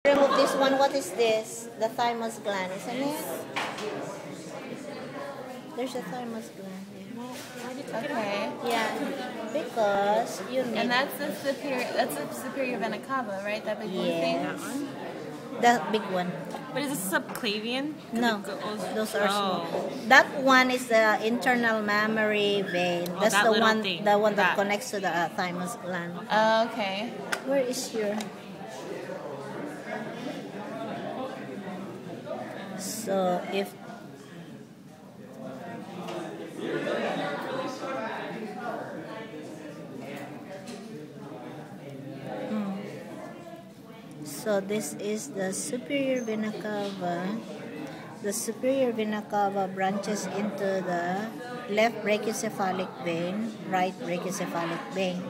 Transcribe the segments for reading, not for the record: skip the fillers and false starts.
Remove this one. What is this? The thymus gland, isn't it? There's a thymus gland here. Okay. Yeah, because you need. And that's the superior vena cava, right? That big blue thing. Yes. The big one. But is this subclavian? No, those are small. That one is the internal mammary vein. That's that the little one, thing. the one that That. connects to the thymus gland. Oh, okay. Where is your? So if so this is the superior vena cava. The superior vena cava branches into the left brachiocephalic vein, right brachiocephalic vein.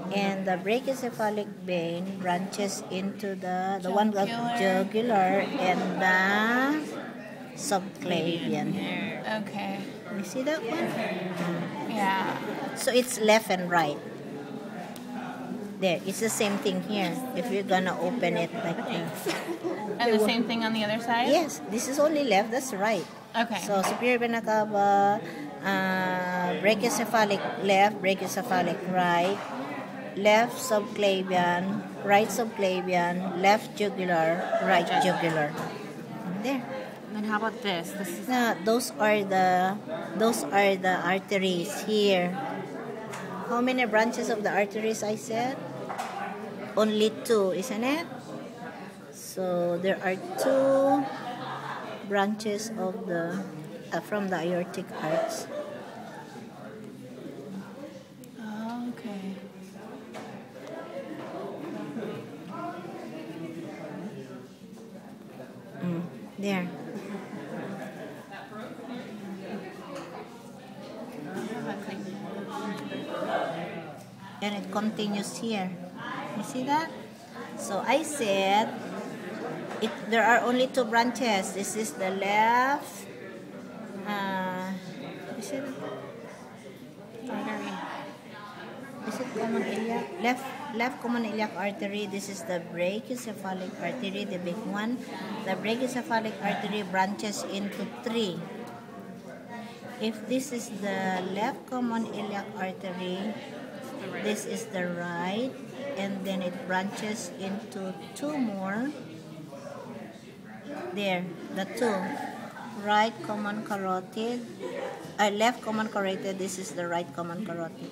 And the brachiocephalic vein branches into the one that jugular and the subclavian. Okay. You see that one? Yeah. So it's left and right. There, it's the same thing here. If you're gonna open it like this. And the same thing on the other side? Yes, this is only left, that's right. Okay. So superior vena cava, brachiocephalic left, brachiocephalic right, left subclavian, right subclavian, left jugular, right jugular. There. And then how about this? This is Now those are the arteries here. How many branches of the arteries I said? Only 2, isn't it? So there are 2 branches of the from the aortic arch. Oh, okay. There. And it continues here. You see that? So I said there are only 2 branches. This is the left. Is it Artery. common iliac? Left common iliac artery. This is the brachiocephalic artery, the big one. The brachiocephalic artery branches into 3. If this is the left common iliac artery, this is the right, and then it branches into 2 more. There, the 2. Right common carotid, left common carotid, this is the right common carotid.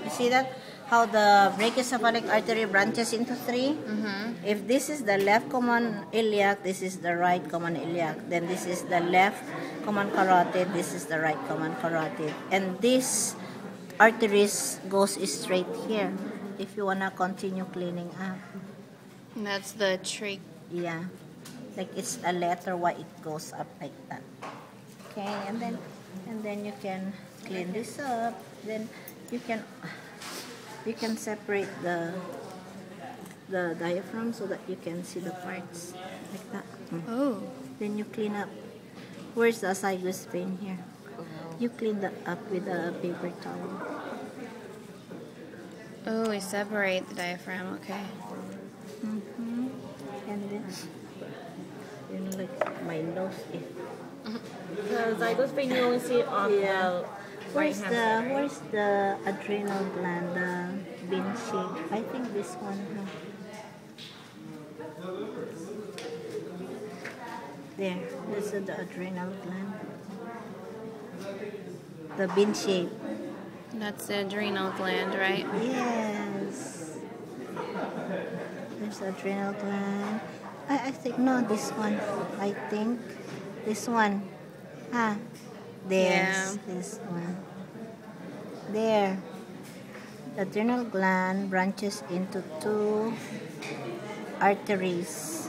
You see that? How the brachiocephalic artery branches into 3? If this is the left common iliac, this is the right common iliac. Then this is the left common carotid, this is the right common carotid. And this arteries goes straight here if you wanna continue cleaning up. And that's the trach. Yeah, like it's a letter why it goes up like that. Okay, and then you can clean this up. Then you can separate the diaphragm so that you can see the parts like that. Oh. Then you clean up. Where's the azygos vein here? You clean that up with a paper towel. Oh, we separate the diaphragm. Okay. And then, you know, like my nose is. the zygos vein. You only see it on the Where's the adrenal gland, the bean shape? I think this one. There, this is the adrenal gland. The bean shape. That's the adrenal gland, right? Yes. There's the adrenal gland. I think, no, this one. I think this one. There's this one. There. The adrenal gland branches into 2 arteries.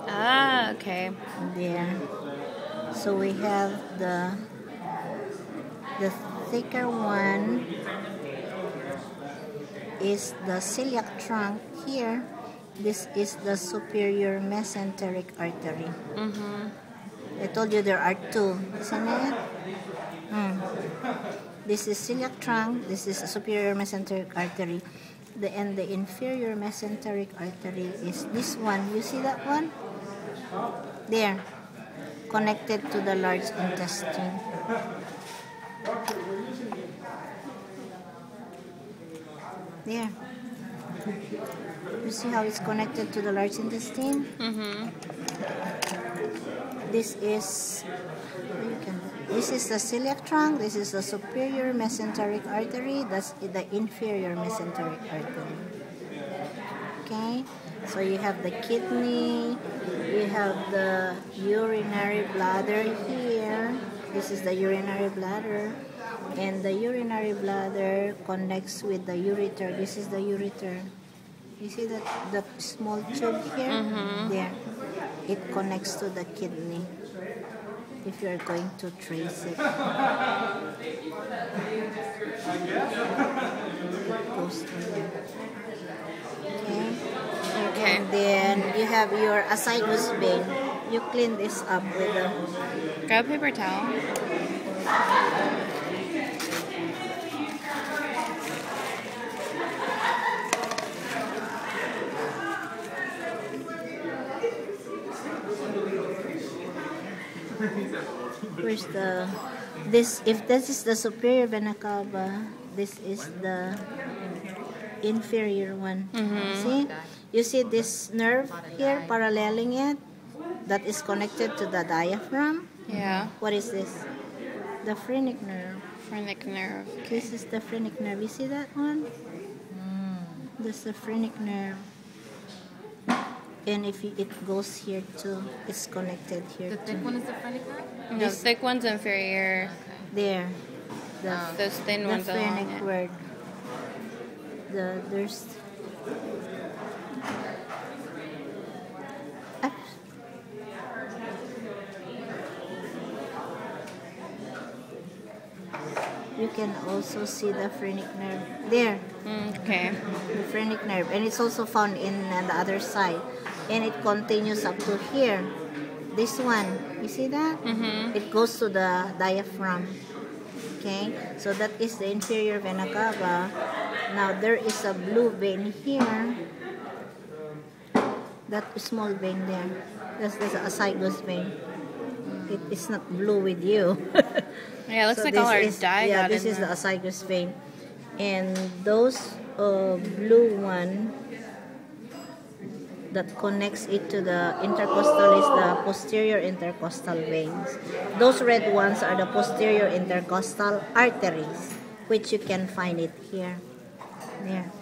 Ah, okay. There. So we have the thicker one is the celiac trunk here. This is the superior mesenteric artery. I told you there are 2, isn't it? This is celiac trunk. This is a superior mesenteric artery. the inferior mesenteric artery is this one. You see that one? There. Connected to the large intestine. There. You see how it's connected to the large intestine? This is the celiac trunk. This is the superior mesenteric artery. That's the inferior mesenteric artery. Okay, so you have the kidney, you have the urinary bladder here. This is the urinary bladder, and the urinary bladder connects with the ureter. This is the ureter. You see that small tube here? There. It connects to the kidney. If you're going to trace it. It goes through there. Okay. And then you have your assiduous vein. You clean this up with a... Grab a paper towel. Where's the... If this is the superior vena cava, this is the inferior one. See? You see this nerve here paralleling it? That is connected to the diaphragm? Yeah. What is this? The phrenic nerve. Phrenic nerve. This is the phrenic nerve. You see that one? This is the phrenic nerve. And if it goes here too, it's connected here The too. thick one is the phrenic nerve? No, the thick one's inferior. There. Those thin ones the along phrenic it. word. There's... You can also see the phrenic nerve there. Okay. The phrenic nerve, and it's also found on the other side, and it continues up to here. This one, you see that? It goes to the diaphragm. Okay, so that is the inferior vena cava. Now there is a blue vein here. That small vein there. That's the assiduous vein. It is not blue with you. Yeah, it looks So like all our this is, dye yeah, got this in is the there. assiduous vein, and those blue one that connects it to the intercostal is the posterior intercostal veins. Those red ones are the posterior intercostal arteries, which you can find it here. There.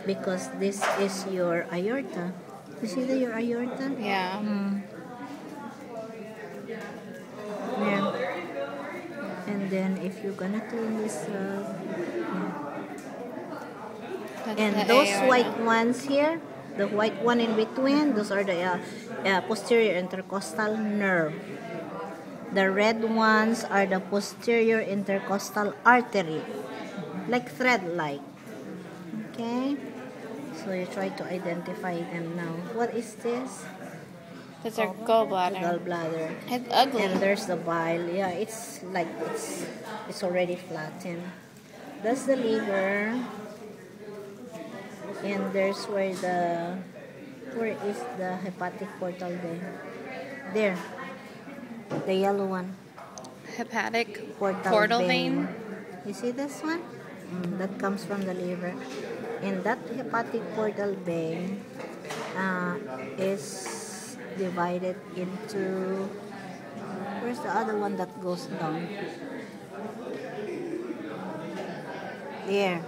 Because this is your aorta. You see your aorta? Yeah. Yeah. And then if you're gonna clean this up, That's and the those aorta. white ones here, the white one in between, those are the posterior intercostal nerve. The red ones are the posterior intercostal artery, like thread-like. Okay, so you try to identify them now. What is this? That's our gallbladder. Gallbladder. It's ugly. And there's the bile. Yeah, it's like it's already flattened. That's the liver. And there's where is the hepatic portal vein? There. The yellow one. Hepatic Portal vein. You see this one? That comes from the liver. And that hepatic portal vein is divided into... Where's the other one that goes down? There.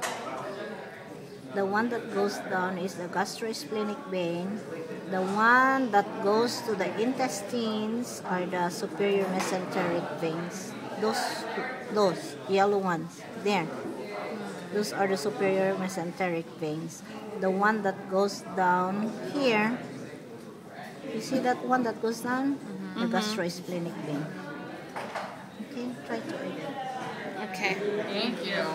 The one that goes down is the gastrosplenic vein. The one that goes to the intestines are the superior mesenteric veins. Those yellow ones. There. Those are the superior mesenteric veins. The one that goes down here, you see that one that goes down? The gastrosplenic vein. Okay, try to read it. Okay. Thank you.